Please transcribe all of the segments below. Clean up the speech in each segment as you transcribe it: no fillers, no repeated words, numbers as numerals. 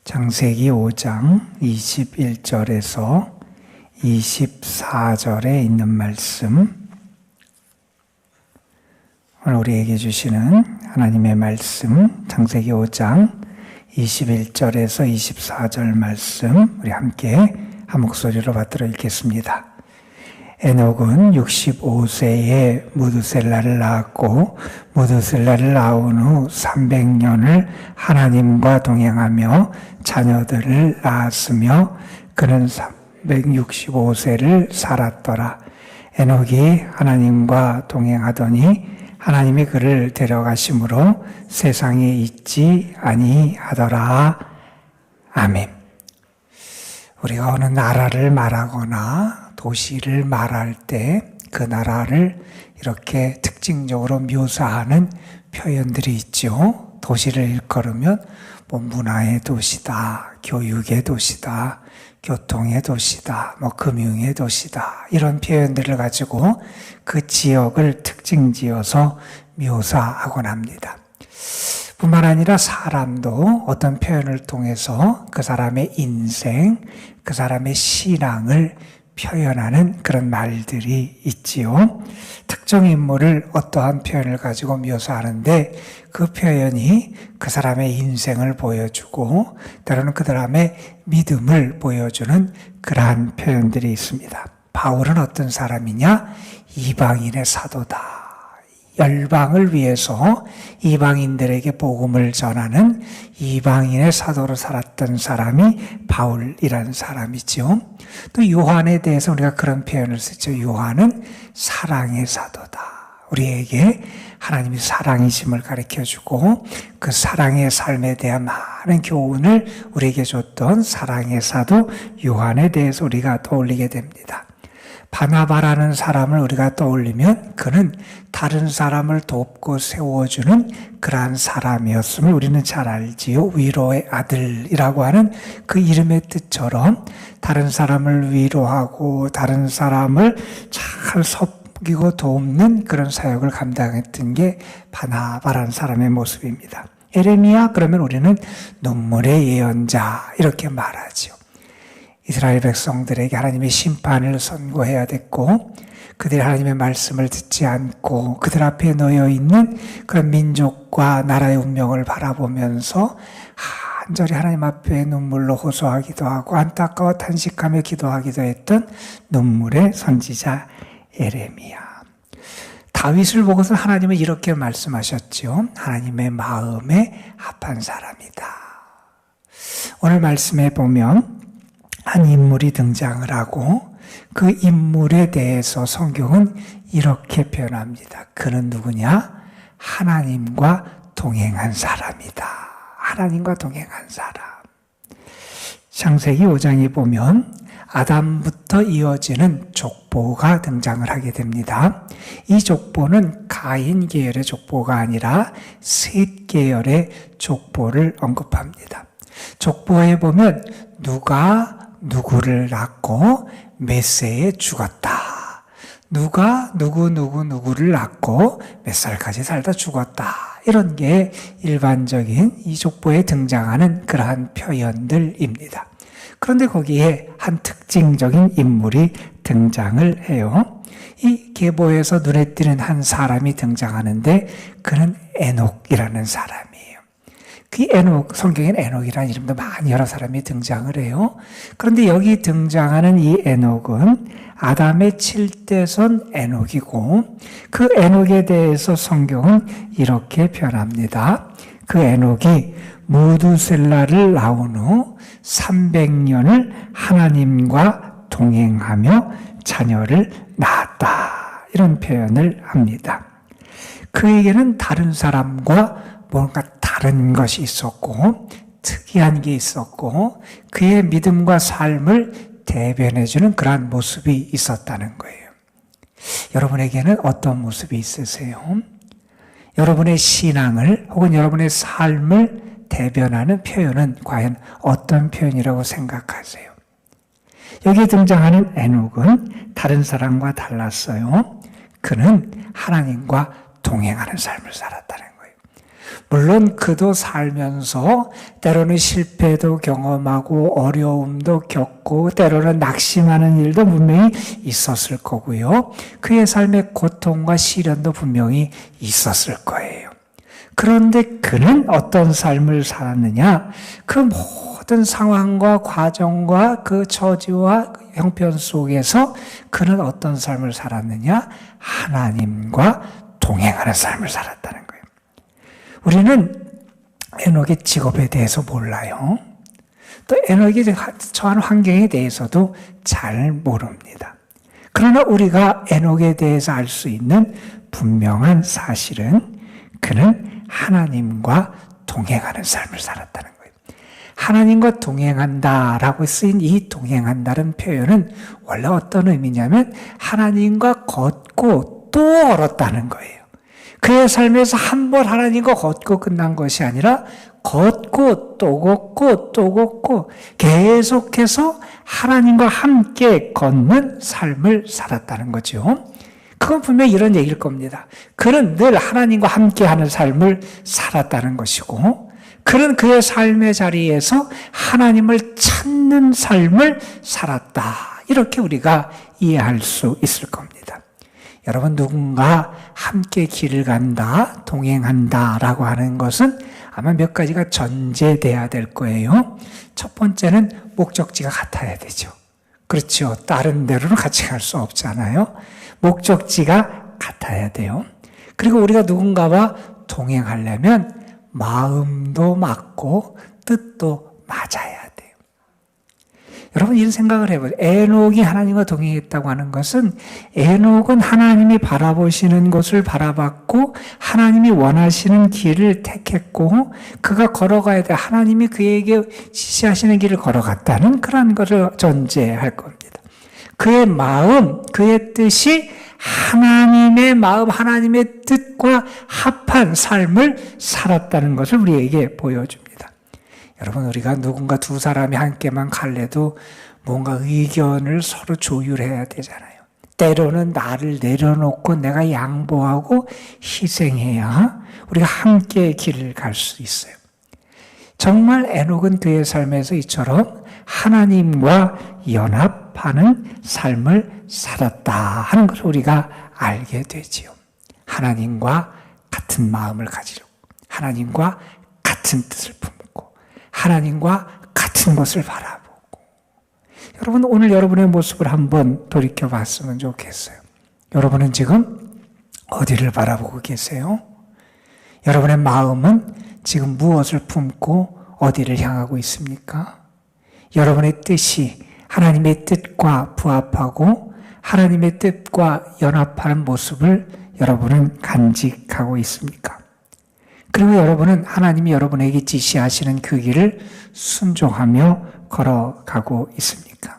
창세기 5장 21절에서 24절에 있는 말씀, 오늘 우리에게 주시는 하나님의 말씀, 창세기 5장 21절에서 24절 말씀, 우리 함께 한 목소리로 받들어 읽겠습니다. 에녹은 65세에 무드셀라를 낳았고 무드셀라를 낳은 후 300년을 하나님과 동행하며 자녀들을 낳았으며 그는 365세를 살았더라. 에녹이 하나님과 동행하더니 하나님이 그를 데려가심으로 세상에 있지 아니하더라. 아멘. 우리가 어느 나라를 말하거나 도시를 말할 때 그 나라를 이렇게 특징적으로 묘사하는 표현들이 있죠. 도시를 일컬으면 문화의 도시다, 교육의 도시다, 교통의 도시다, 금융의 도시다, 이런 표현들을 가지고 그 지역을 특징지어서 묘사하곤 합니다. 뿐만 아니라 사람도 어떤 표현을 통해서 그 사람의 인생, 그 사람의 신앙을 표현하는 그런 말들이 있지요. 특정 인물을 어떠한 표현을 가지고 묘사하는데 그 표현이 그 사람의 인생을 보여주고 때로는 그 사람의 믿음을 보여주는 그러한 표현들이 있습니다. 바울은 어떤 사람이냐? 이방인의 사도다. 열방을 위해서 이방인들에게 복음을 전하는 이방인의 사도로 살았던 사람이 바울이라는 사람이죠. 또 요한에 대해서 우리가 그런 표현을 쓰죠. 요한은 사랑의 사도다. 우리에게 하나님이 사랑이심을 가르쳐주고 그 사랑의 삶에 대한 많은 교훈을 우리에게 줬던 사랑의 사도 요한에 대해서 우리가 떠올리게 됩니다. 바나바라는 사람을 우리가 떠올리면 그는 다른 사람을 돕고 세워주는 그러한 사람이었음을 우리는 잘 알지요. 위로의 아들이라고 하는 그 이름의 뜻처럼 다른 사람을 위로하고 다른 사람을 잘 섬기고 돕는 그런 사역을 감당했던 게 바나바라는 사람의 모습입니다. 에레미야 그러면 우리는 눈물의 예언자 이렇게 말하죠. 이스라엘 백성들에게 하나님의 심판을 선고해야 됐고 그들이 하나님의 말씀을 듣지 않고 그들 앞에 놓여 있는 그런 민족과 나라의 운명을 바라보면서 간절히 하나님 앞에 눈물로 호소하기도 하고 안타까워 탄식하며 기도하기도 했던 눈물의 선지자 에레미야. 다윗을 보고서 하나님은 이렇게 말씀하셨죠. 하나님의 마음에 합한 사람이다. 오늘 말씀에 보면 한 인물이 등장을 하고 그 인물에 대해서 성경은 이렇게 표현합니다. 그는 누구냐? 하나님과 동행한 사람이다. 하나님과 동행한 사람. 창세기 5장에 보면 아담부터 이어지는 족보가 등장을 하게 됩니다. 이 족보는 가인 계열의 족보가 아니라 셋 계열의 족보를 언급합니다. 족보에 보면 누가 누구를 낳고 몇 세에 죽었다. 누가 누구를 낳고 몇 살까지 살다 죽었다. 이런 게 일반적인 이 족보에 등장하는 그러한 표현들입니다. 그런데 거기에 한 특징적인 인물이 등장을 해요. 이 계보에서 눈에 띄는 한 사람이 등장하는데 그는 에녹이라는 사람이에요. 그 에녹, 성경엔 에녹이라는 이름도 많이 여러 사람이 등장을 해요. 그런데 여기 등장하는 이 에녹은 아담의 7대손 에녹이고 그 에녹에 대해서 성경은 이렇게 표현합니다. 그 에녹이 무두셀라를 낳은 후 300년을 하나님과 동행하며 자녀를 낳았다. 이런 표현을 합니다. 그에게는 다른 사람과 뭔가 다른 것이 있었고 특이한 게 있었고 그의 믿음과 삶을 대변해주는 그러한 모습이 있었다는 거예요. 여러분에게는 어떤 모습이 있으세요? 여러분의 신앙을 혹은 여러분의 삶을 대변하는 표현은 과연 어떤 표현이라고 생각하세요? 여기에 등장하는 에녹은 다른 사람과 달랐어요. 그는 하나님과 동행하는 삶을 살았다는 거예요. 물론 그도 살면서 때로는 실패도 경험하고 어려움도 겪고 때로는 낙심하는 일도 분명히 있었을 거고요. 그의 삶의 고통과 시련도 분명히 있었을 거예요. 그런데 그는 어떤 삶을 살았느냐? 그 모든 상황과 과정과 그 처지와 형편 속에서 그는 어떤 삶을 살았느냐? 하나님과 동행하는 삶을 살았다는 거예요. 우리는 에녹의 직업에 대해서 몰라요. 또 에녹이 처한 환경에 대해서도 잘 모릅니다. 그러나 우리가 에녹에 대해서 알 수 있는 분명한 사실은 그는 하나님과 동행하는 삶을 살았다는 거예요. 하나님과 동행한다라고 쓰인 이 동행한다는 표현은 원래 어떤 의미냐면 하나님과 걷고 또 걸었다는 거예요. 그의 삶에서 한 번 하나님과 걷고 끝난 것이 아니라 걷고 또 걷고 또 걷고 계속해서 하나님과 함께 걷는 삶을 살았다는 거죠. 그건 분명히 이런 얘기일 겁니다. 그는 늘 하나님과 함께하는 삶을 살았다는 것이고 그는 그의 삶의 자리에서 하나님을 찾는 삶을 살았다. 이렇게 우리가 이해할 수 있을 겁니다. 여러분, 누군가 함께 길을 간다, 동행한다 라고 하는 것은 아마 몇 가지가 전제돼야 될 거예요. 첫 번째는 목적지가 같아야 되죠. 그렇죠. 다른 데로는 같이 갈 수 없잖아요. 목적지가 같아야 돼요. 그리고 우리가 누군가와 동행하려면 마음도 맞고 뜻도 맞아야 돼요. 여러분, 이런 생각을 해보세요. 에녹이 하나님과 동행했다고 하는 것은 에녹은 하나님이 바라보시는 곳을 바라봤고 하나님이 원하시는 길을 택했고 그가 걸어가야 돼. 하나님이 그에게 지시하시는 길을 걸어갔다는 그런 것을 전제할 겁니다. 그의 마음, 그의 뜻이 하나님의 마음, 하나님의 뜻과 합한 삶을 살았다는 것을 우리에게 보여줍니다. 여러분, 우리가 누군가 두 사람이 함께만 갈래도 뭔가 의견을 서로 조율해야 되잖아요. 때로는 나를 내려놓고 내가 양보하고 희생해야 우리가 함께 길을 갈 수 있어요. 정말 에녹은 그의 삶에서 이처럼 하나님과 연합하는 삶을 살았다 하는 것을 우리가 알게 되지요. 하나님과 같은 마음을 가지려고, 하나님과 같은 뜻을 품고, 하나님과 같은 것을 바라보고. 여러분, 오늘 여러분의 모습을 한번 돌이켜 봤으면 좋겠어요. 여러분은 지금 어디를 바라보고 계세요? 여러분의 마음은 지금 무엇을 품고 어디를 향하고 있습니까? 여러분의 뜻이 하나님의 뜻과 부합하고 하나님의 뜻과 연합하는 모습을 여러분은 간직하고 있습니까? 그리고 여러분은 하나님이 여러분에게 지시하시는 그 길을 순종하며 걸어가고 있습니까?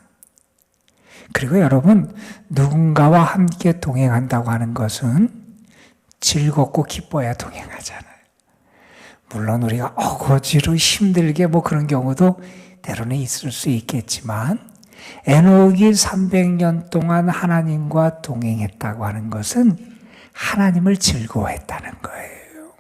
그리고 여러분, 누군가와 함께 동행한다고 하는 것은 즐겁고 기뻐야 동행하잖아요. 물론 우리가 어거지로 힘들게 그런 경우도 때로는 있을 수 있겠지만 에녹이 300년 동안 하나님과 동행했다고 하는 것은 하나님을 즐거워했다는 거예요.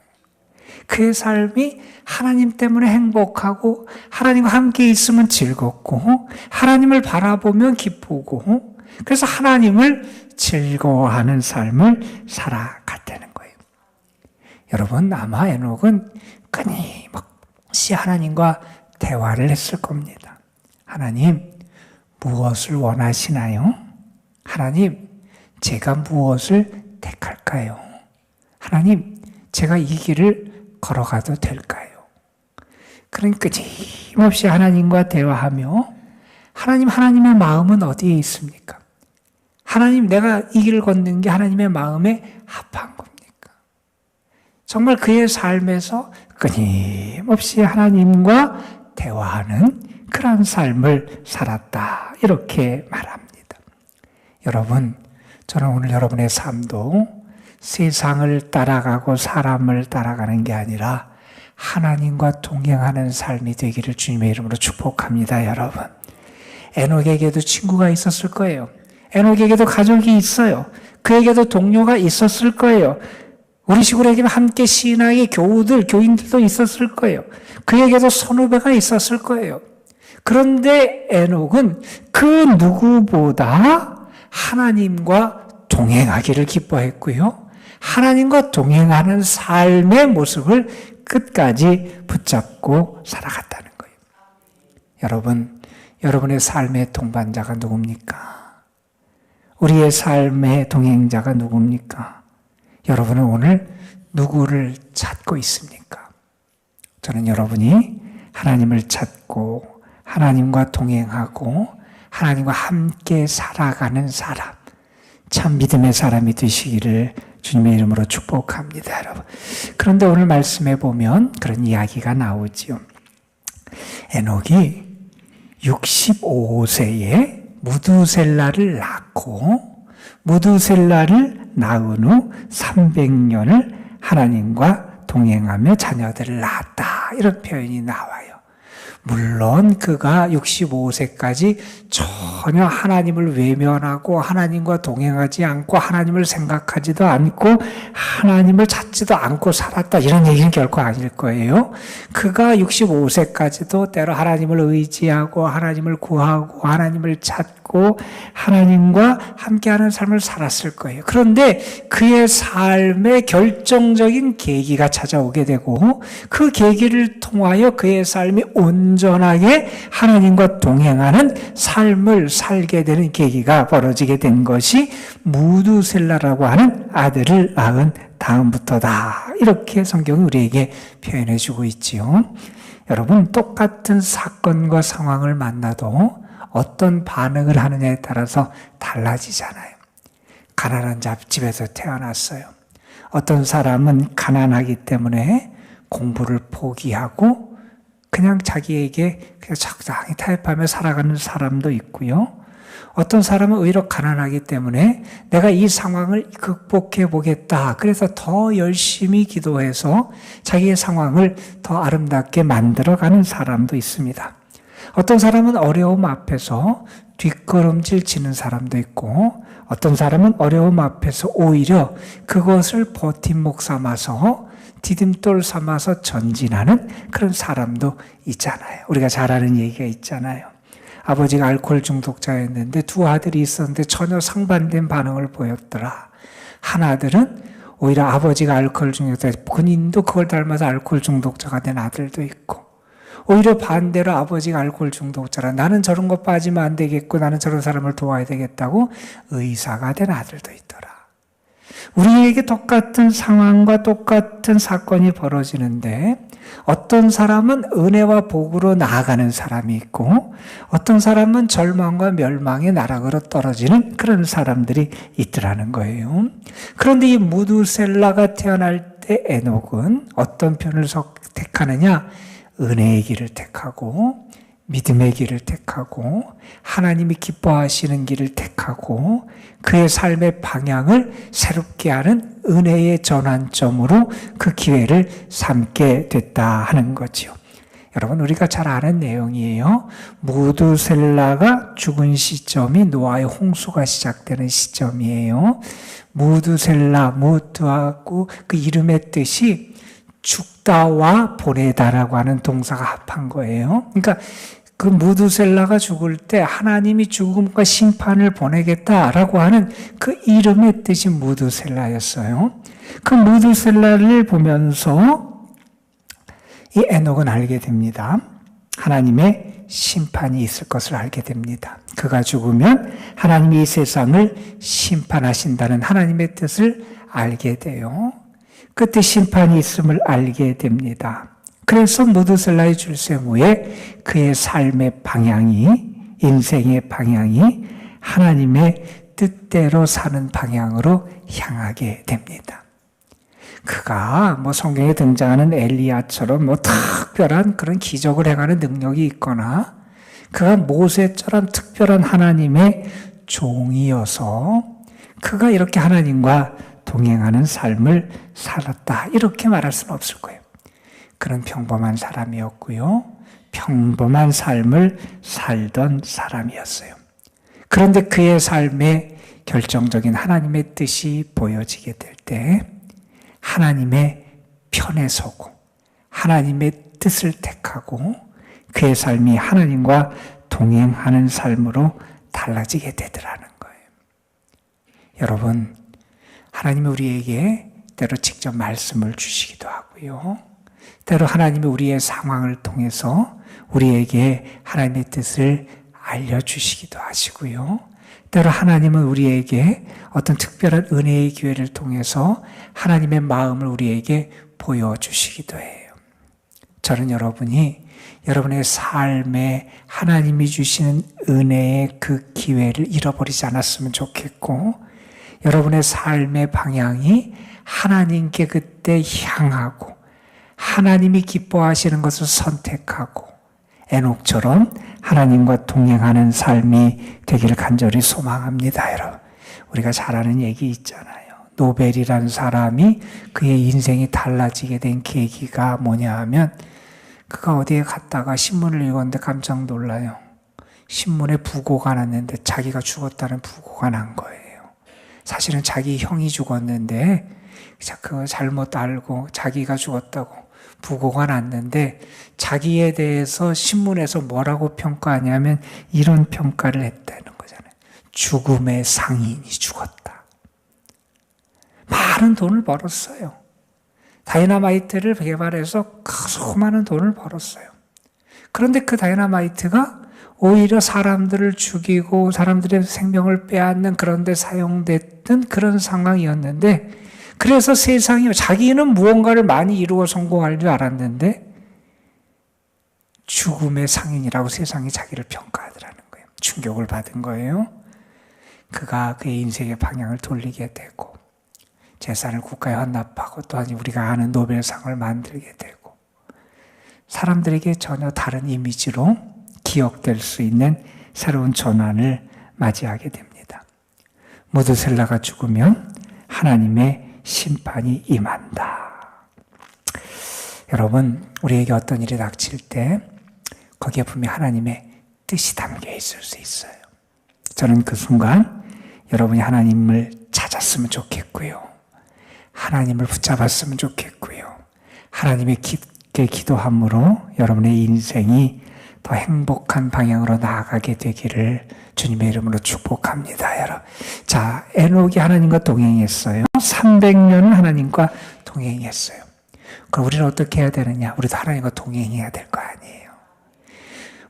그의 삶이 하나님 때문에 행복하고 하나님과 함께 있으면 즐겁고 하나님을 바라보면 기쁘고 그래서 하나님을 즐거워하는 삶을 살아갔다는 거예요. 여러분, 아마 에녹은 끊임없이 하나님과 대화를 했을 겁니다. 하나님, 무엇을 원하시나요? 하나님, 제가 무엇을 택할까요? 하나님, 제가 이 길을 걸어가도 될까요? 그는 끊임없이 하나님과 대화하며 하나님의 마음은 어디에 있습니까? 하나님, 내가 이 길을 걷는 게 하나님의 마음에 합한 겁니까? 정말 그의 삶에서 끊임없이 하나님과 대화하는 그런 삶을 살았다. 이렇게 말합니다. 여러분, 저는 오늘 여러분의 삶도 세상을 따라가고 사람을 따라가는 게 아니라 하나님과 동행하는 삶이 되기를 주님의 이름으로 축복합니다, 여러분. 에녹에게도 친구가 있었을 거예요. 에녹에게도 가족이 있어요. 그에게도 동료가 있었을 거예요. 우리 시골에 함께 신앙의 교인들도 있었을 거예요. 그에게도 선후배가 있었을 거예요. 그런데 에녹은 그 누구보다 하나님과 동행하기를 기뻐했고요. 하나님과 동행하는 삶의 모습을 끝까지 붙잡고 살아갔다는 거예요. 여러분, 여러분의 삶의 동반자가 누굽니까? 우리의 삶의 동행자가 누굽니까? 여러분은 오늘 누구를 찾고 있습니까? 저는 여러분이 하나님을 찾고 하나님과 동행하고 하나님과 함께 살아가는 사람, 참 믿음의 사람이 되시기를 주님의 이름으로 축복합니다, 여러분. 그런데 오늘 말씀해 보면 그런 이야기가 나오지요. 에녹이 65세에 무두셀라를 낳고 무두셀라를 낳은 후 300년을 하나님과 동행하며 자녀들을 낳았다. 이런 표현이 나와요. 물론 그가 65세까지 전혀 하나님을 외면하고 하나님과 동행하지 않고 하나님을 생각하지도 않고 하나님을 찾지도 않고 살았다, 이런 얘기는 결코 아닐 거예요. 그가 65세까지도 때로 하나님을 의지하고 하나님을 구하고 하나님을 찾고 하나님과 함께하는 삶을 살았을 거예요. 그런데 그의 삶에 결정적인 계기가 찾아오게 되고 그 계기를 통하여 그의 삶이 온전하게 하나님과 동행하는 삶을 살게 되는 계기가 벌어지게 된 것이 무두셀라라고 하는 아들을 낳은 다음부터다. 이렇게 성경이 우리에게 표현해 주고 있지요. 여러분, 똑같은 사건과 상황을 만나도 어떤 반응을 하느냐에 따라서 달라지잖아요. 가난한 집에서 태어났어요. 어떤 사람은 가난하기 때문에 공부를 포기하고 그냥 자기에게 그냥 적당히 타협하며 살아가는 사람도 있고요. 어떤 사람은 오히려 가난하기 때문에 내가 이 상황을 극복해 보겠다. 그래서 더 열심히 기도해서 자기의 상황을 더 아름답게 만들어가는 사람도 있습니다. 어떤 사람은 어려움 앞에서 뒷걸음질 치는 사람도 있고 어떤 사람은 어려움 앞에서 오히려 그것을 버팀목 삼아서 디딤돌 삼아서 전진하는 그런 사람도 있잖아요. 우리가 잘 아는 얘기가 있잖아요. 아버지가 알코올 중독자였는데 두 아들이 있었는데 전혀 상반된 반응을 보였더라. 한 아들은 오히려 아버지가 알코올 중독자, 본인도 그걸 닮아서 알코올 중독자가 된 아들도 있고, 오히려 반대로 아버지가 알코올 중독자라 나는 저런 거 빠지면 안 되겠고 나는 저런 사람을 도와야 되겠다고 의사가 된 아들도 있더라. 우리에게 똑같은 상황과 똑같은 사건이 벌어지는데 어떤 사람은 은혜와 복으로 나아가는 사람이 있고 어떤 사람은 절망과 멸망의 나락으로 떨어지는 그런 사람들이 있더라는 거예요. 그런데 이 무두셀라가 태어날 때 에녹은 어떤 편을 택하느냐? 은혜의 길을 택하고 믿음의 길을 택하고 하나님이 기뻐하시는 길을 택하고 그의 삶의 방향을 새롭게 하는 은혜의 전환점으로 그 기회를 삼게 됐다 하는 거지요. 여러분, 우리가 잘 아는 내용이에요. 무두셀라가 죽은 시점이 노아의 홍수가 시작되는 시점이에요. 무두셀라, 무두하고 그 이름의 뜻이 죽다와 보내다라고 하는 동사가 합한 거예요. 그러니까 그 무두셀라가 죽을 때 하나님이 죽음과 심판을 보내겠다라고 하는 그 이름의 뜻이 무두셀라였어요. 그 무두셀라를 보면서 이 에녹은 알게 됩니다. 하나님의 심판이 있을 것을 알게 됩니다. 그가 죽으면 하나님이 이 세상을 심판하신다는 하나님의 뜻을 알게 돼요. 그때 심판이 있음을 알게 됩니다. 그래서 무두셀라의 출생 후에 그의 삶의 방향이, 인생의 방향이 하나님의 뜻대로 사는 방향으로 향하게 됩니다. 그가 성경에 등장하는 엘리야처럼 특별한 그런 기적을 행하는 능력이 있거나 그가 모세처럼 특별한 하나님의 종이어서 그가 이렇게 하나님과 동행하는 삶을 살았다, 이렇게 말할 수는 없을 거예요. 그는 평범한 사람이었고요. 평범한 삶을 살던 사람이었어요. 그런데 그의 삶에 결정적인 하나님의 뜻이 보여지게 될 때 하나님의 편에 서고 하나님의 뜻을 택하고 그의 삶이 하나님과 동행하는 삶으로 달라지게 되더라는 거예요. 여러분, 하나님이 우리에게 때로 직접 말씀을 주시기도 하고요. 때로 하나님이 우리의 상황을 통해서 우리에게 하나님의 뜻을 알려주시기도 하시고요. 때로 하나님은 우리에게 어떤 특별한 은혜의 기회를 통해서 하나님의 마음을 우리에게 보여주시기도 해요. 저는 여러분의 삶에 하나님이 주시는 은혜의 그 기회를 잃어버리지 않았으면 좋겠고, 여러분의 삶의 방향이 하나님께 그때 향하고 하나님이 기뻐하시는 것을 선택하고 에녹처럼 하나님과 동행하는 삶이 되기를 간절히 소망합니다. 여러분, 우리가 잘 아는 얘기 있잖아요. 노벨이라는 사람이 그의 인생이 달라지게 된 계기가 뭐냐 하면, 그가 어디에 갔다가 신문을 읽었는데 깜짝 놀라요. 신문에 부고가 났는데 자기가 죽었다는 부고가 난 거예요. 사실은 자기 형이 죽었는데 그거 잘못 알고 자기가 죽었다고 부고가 났는데, 자기에 대해서 신문에서 뭐라고 평가하냐면 이런 평가를 했다는 거잖아요. 죽음의 상인이 죽었다. 많은 돈을 벌었어요. 다이너마이트를 개발해서 수많은 돈을 벌었어요. 그런데 그 다이너마이트가 오히려 사람들을 죽이고 사람들의 생명을 빼앗는 그런 데 사용됐던 그런 상황이었는데, 그래서 세상이, 자기는 무언가를 많이 이루어 성공할 줄 알았는데 죽음의 상인이라고 세상이 자기를 평가하더라는 거예요. 충격을 받은 거예요. 그가 그의 인생의 방향을 돌리게 되고 재산을 국가에 헌납하고 또한 우리가 아는 노벨상을 만들게 되고 사람들에게 전혀 다른 이미지로 기억될 수 있는 새로운 전환을 맞이하게 됩니다. 무드셀라가 죽으면 하나님의 심판이 임한다. 여러분, 우리에게 어떤 일이 닥칠 때 거기에 분명히 하나님의 뜻이 담겨 있을 수 있어요. 저는 그 순간 여러분이 하나님을 찾았으면 좋겠고요. 하나님을 붙잡았으면 좋겠고요. 하나님의 깊게 기도함으로 여러분의 인생이 더 행복한 방향으로 나아가게 되기를 주님의 이름으로 축복합니다. 여러분. 자, 에녹이 하나님과 동행했어요. 300년을 하나님과 동행했어요. 그럼 우리는 어떻게 해야 되느냐? 우리도 하나님과 동행해야 될 거 아니에요.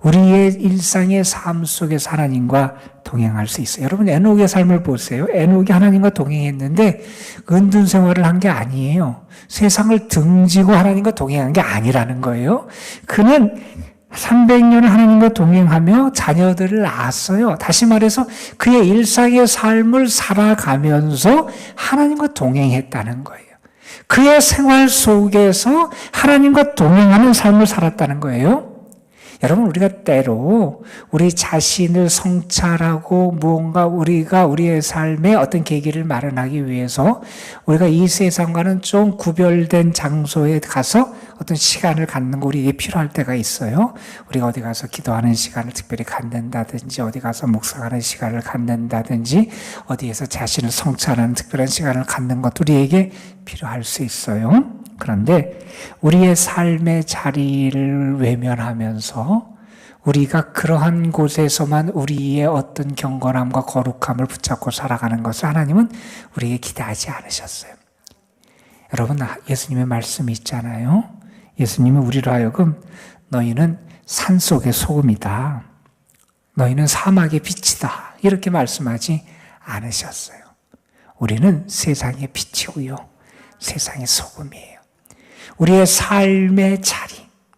우리의 일상의 삶 속에서 하나님과 동행할 수 있어요. 여러분, 에녹의 삶을 보세요. 에녹이 하나님과 동행했는데 은둔 생활을 한 게 아니에요. 세상을 등지고 하나님과 동행한 게 아니라는 거예요. 그는 300년을 하나님과 동행하며 자녀들을 낳았어요. 다시 말해서 그의 일상의 삶을 살아가면서 하나님과 동행했다는 거예요. 그의 생활 속에서 하나님과 동행하는 삶을 살았다는 거예요. 여러분, 우리가 때로 우리 자신을 성찰하고 무언가 우리가 우리의 삶에 어떤 계기를 마련하기 위해서 우리가 이 세상과는 좀 구별된 장소에 가서 어떤 시간을 갖는 거 우리에게 필요할 때가 있어요. 우리가 어디 가서 기도하는 시간을 특별히 갖는다든지, 어디 가서 묵상하는 시간을 갖는다든지, 어디에서 자신을 성찰하는 특별한 시간을 갖는 것도 우리에게 필요할 수 있어요. 그런데 우리의 삶의 자리를 외면하면서 우리가 그러한 곳에서만 우리의 어떤 경건함과 거룩함을 붙잡고 살아가는 것을 하나님은 우리에게 기대하지 않으셨어요. 여러분, 예수님의 말씀이 있잖아요. 예수님은 우리로 하여금 너희는 산속의 소금이다, 너희는 사막의 빛이다, 이렇게 말씀하지 않으셨어요. 우리는 세상의 빛이고요, 세상의 소금이에요. 우리의 삶의 자리,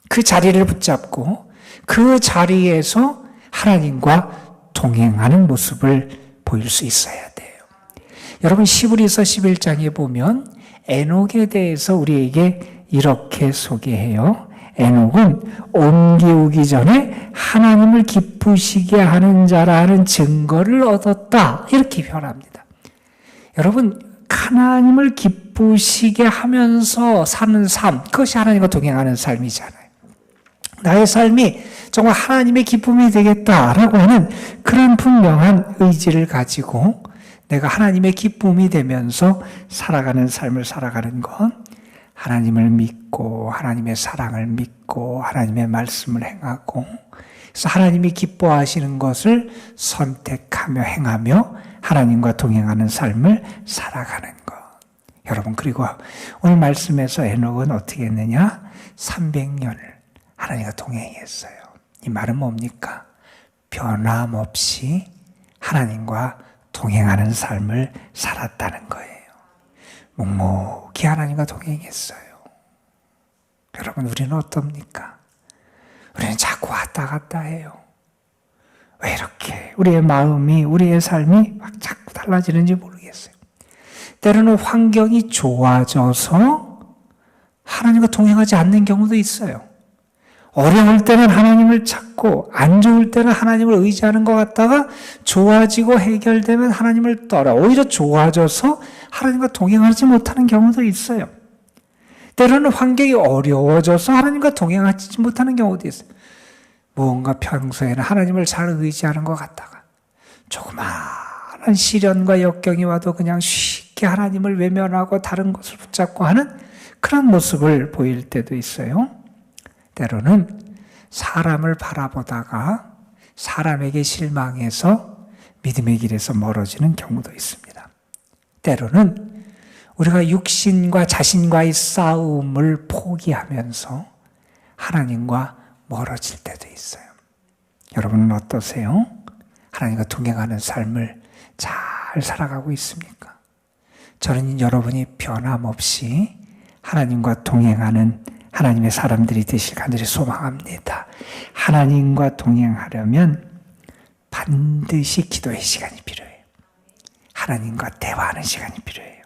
그 자리를 붙잡고 그 자리에서 하나님과 동행하는 모습을 보일 수 있어야 돼요. 여러분, 시브리서 11장에 보면 에녹에 대해서 우리에게 이렇게 소개해요. 에녹은 옮기우기 전에 하나님을 기쁘시게 하는 자라는 증거를 얻었다, 이렇게 표현합니다. 여러분, 하나님을 기쁘시게 하면서 사는 삶, 그것이 하나님과 동행하는 삶이잖아요. 나의 삶이 정말 하나님의 기쁨이 되겠다라고 하는 그런 분명한 의지를 가지고 내가 하나님의 기쁨이 되면서 살아가는 삶을 살아가는 건 하나님을 믿고 하나님의 사랑을 믿고 하나님의 말씀을 행하고, 그래서 하나님이 기뻐하시는 것을 선택하며 행하며 하나님과 동행하는 삶을 살아가는 것. 여러분, 그리고 오늘 말씀에서 에녹은 어떻게 했느냐? 300년을 하나님과 동행했어요. 이 말은 뭡니까? 변함없이 하나님과 동행하는 삶을 살았다는 거예요. 묵묵히 하나님과 동행했어요. 여러분, 우리는 어떻습니까? 우리는 자꾸 왔다 갔다 해요. 왜 이렇게 우리의 마음이, 우리의 삶이 막 자꾸 달라지는지 모르겠어요. 때로는 환경이 좋아져서 하나님과 동행하지 않는 경우도 있어요. 어려울 때는 하나님을 찾고 안 좋을 때는 하나님을 의지하는 것 같다가 좋아지고 해결되면 하나님을 떠나 오히려 좋아져서 하나님과 동행하지 못하는 경우도 있어요. 때로는 환경이 어려워져서 하나님과 동행하지 못하는 경우도 있어요. 무언가 평소에는 하나님을 잘 의지하는 것 같다가 조그마한 시련과 역경이 와도 그냥 쉽게 하나님을 외면하고 다른 것을 붙잡고 하는 그런 모습을 보일 때도 있어요. 때로는 사람을 바라보다가 사람에게 실망해서 믿음의 길에서 멀어지는 경우도 있습니다. 때로는 우리가 육신과 자신과의 싸움을 포기하면서 하나님과 멀어질 때도 있어요. 여러분은 어떠세요? 하나님과 동행하는 삶을 잘 살아가고 있습니까? 저는 여러분이 변함없이 하나님과 동행하는 하나님의 사람들이 되실 간절히 소망합니다. 하나님과 동행하려면 반드시 기도의 시간이 필요해요. 하나님과 대화하는 시간이 필요해요.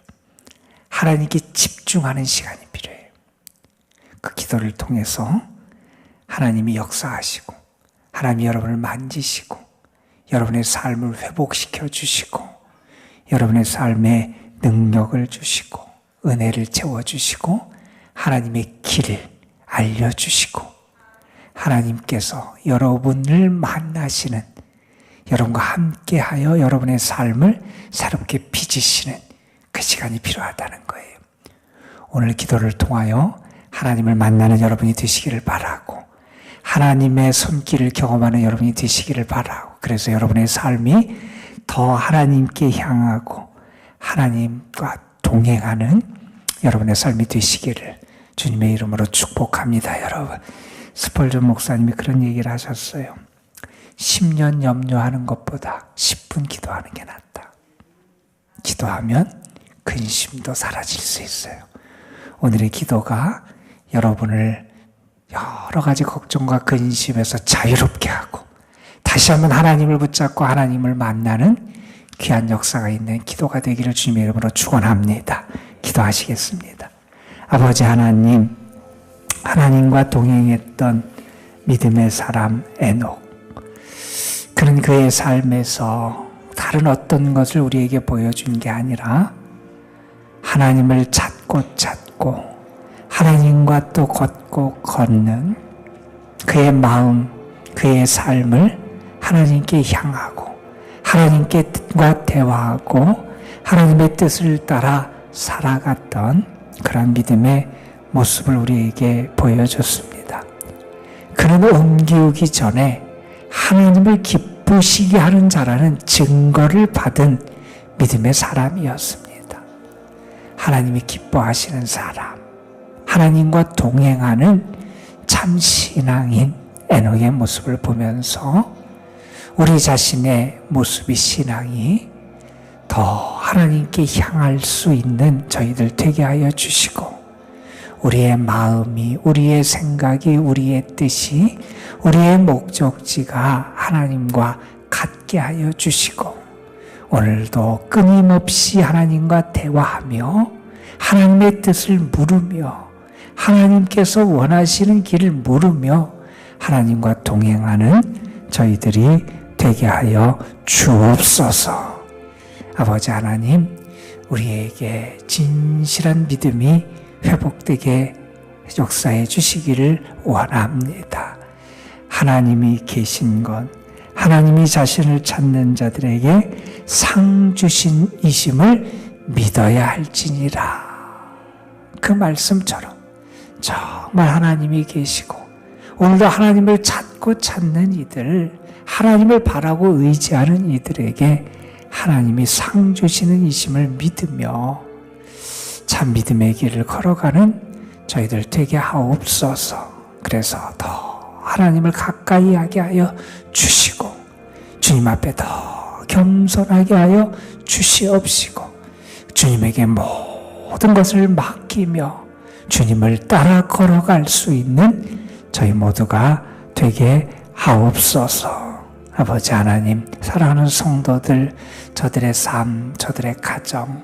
하나님께 집중하는 시간이 필요해요. 그 기도를 통해서 하나님이 역사하시고 하나님이 여러분을 만지시고 여러분의 삶을 회복시켜 주시고 여러분의 삶에 능력을 주시고 은혜를 채워주시고 하나님의 길을 알려주시고 하나님께서 여러분을 만나시는, 여러분과 함께하여 여러분의 삶을 새롭게 빚으시는 그 시간이 필요하다는 거예요. 오늘 기도를 통하여 하나님을 만나는 여러분이 되시기를 바라고 하나님의 손길을 경험하는 여러분이 되시기를 바라고, 그래서 여러분의 삶이 더 하나님께 향하고 하나님과 동행하는 여러분의 삶이 되시기를 주님의 이름으로 축복합니다. 여러분, 스펄전 목사님이 그런 얘기를 하셨어요. 10년 염려하는 것보다 10분 기도하는 게 낫다. 기도하면 근심도 사라질 수 있어요. 오늘의 기도가 여러분을 여러 가지 걱정과 근심에서 자유롭게 하고 다시 한번 하나님을 붙잡고 하나님을 만나는 귀한 역사가 있는 기도가 되기를 주님의 이름으로 축원합니다. 기도하시겠습니다. 아버지 하나님, 하나님과 동행했던 믿음의 사람 에녹, 그는 그의 삶에서 다른 어떤 것을 우리에게 보여준 게 아니라 하나님을 찾고 하나님과 또 걷고 걷는 그의 마음, 그의 삶을 하나님께 향하고 하나님과 대화하고 하나님의 뜻을 따라 살아갔던 그런 믿음의 모습을 우리에게 보여줬습니다. 그는 옮기우기 전에 하나님을 기쁘시게 하는 자라는 증거를 받은 믿음의 사람이었습니다. 하나님이 기뻐하시는 사람, 하나님과 동행하는 참 신앙인 에녹의 모습을 보면서 우리 자신의 모습이 신앙이 더 하나님께 향할 수 있는 저희들 되게 하여 주시고 우리의 마음이, 우리의 생각이, 우리의 뜻이, 우리의 목적지가 하나님과 같게 하여 주시고 오늘도 끊임없이 하나님과 대화하며 하나님의 뜻을 물으며 하나님께서 원하시는 길을 물으며 하나님과 동행하는 저희들이 되게 하여 주옵소서. 아버지 하나님, 우리에게 진실한 믿음이 회복되게 역사해 주시기를 원합니다. 하나님이 계신 것, 하나님이 자신을 찾는 자들에게 상 주신 이심을 믿어야 할지니라. 그 말씀처럼 정말 하나님이 계시고 오늘도 하나님을 찾고 찾는 이들, 하나님을 바라고 의지하는 이들에게 하나님이 상 주시는 이심을 믿으며 참 믿음의 길을 걸어가는 저희들 되게 하옵소서. 그래서 더 하나님을 가까이 하게 하여 주시고 주님 앞에 더 겸손하게 하여 주시옵시고 주님에게 모든 것을 맡기며 주님을 따라 걸어갈 수 있는 저희 모두가 되게 하옵소서. 아버지 하나님, 사랑하는 성도들, 저들의 삶, 저들의 가정,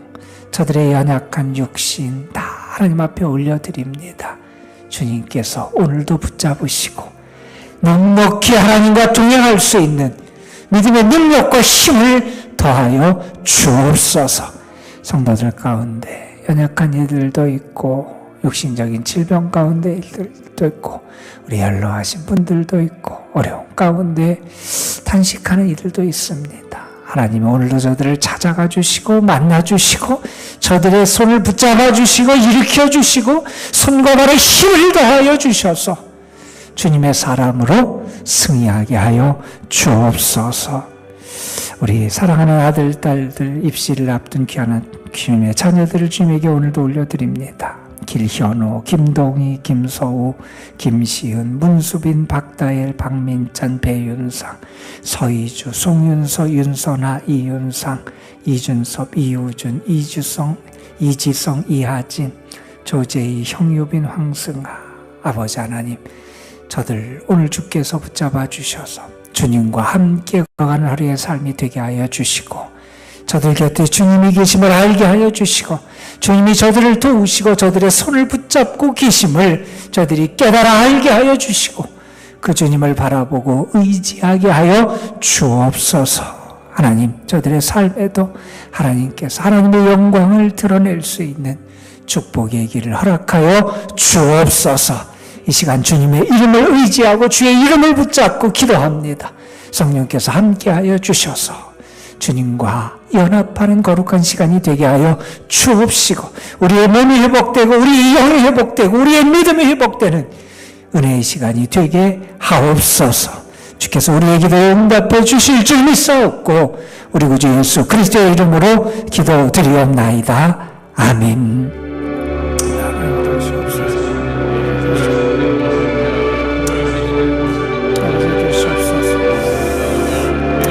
저들의 연약한 육신 다 하나님 앞에 올려드립니다. 주님께서 오늘도 붙잡으시고 넉넉히 하나님과 동행할 수 있는 믿음의 능력과 힘을 더하여 주옵소서. 성도들 가운데 연약한 이들도 있고 육신적인 질병 가운데 이들도 있고 우리 연로하신 분들도 있고 어려움 가운데 탄식하는 이들도 있습니다. 하나님이 오늘도 저들을 찾아가 주시고 만나 주시고 저들의 손을 붙잡아 주시고 일으켜 주시고 손과 발에 힘을 더하여 주셔서 주님의 사람으로 승리하게 하여 주옵소서. 우리 사랑하는 아들, 딸들 입시를 앞둔 귀한 주님의 자녀들을 주님에게 오늘도 올려드립니다. 길현우, 김동희, 김서우, 김시은, 문수빈, 박다엘, 박민찬, 배윤상, 서희주, 송윤서, 윤선아, 이윤상, 이준섭, 이우준, 이주성, 이지성, 이하진, 조재희, 형유빈, 황승아. 아버지 하나님, 저들 오늘 주께서 붙잡아 주셔서 주님과 함께 걸어가는 하루의 삶이 되게 하여 주시고 저들 곁에 주님이 계심을 알게 하여 주시고 주님이 저들을 도우시고 저들의 손을 붙잡고 계심을 저들이 깨달아 알게 하여 주시고 그 주님을 바라보고 의지하게 하여 주옵소서. 하나님, 저들의 삶에도 하나님께서 하나님의 영광을 드러낼 수 있는 축복의 길을 허락하여 주옵소서. 이 시간 주님의 이름을 의지하고 주의 이름을 붙잡고 기도합니다. 성령께서 함께하여 주셔서 주님과 연합하는 거룩한 시간이 되게 하여 주옵시고 우리의 몸이 회복되고 우리의 영이 회복되고 우리의 믿음이 회복되는 은혜의 시간이 되게 하옵소서. 주께서 우리의 기도에 응답해 주실 줄 믿사옵고 우리 구주 예수 그리스도의 이름으로 기도드리옵나이다. 아멘.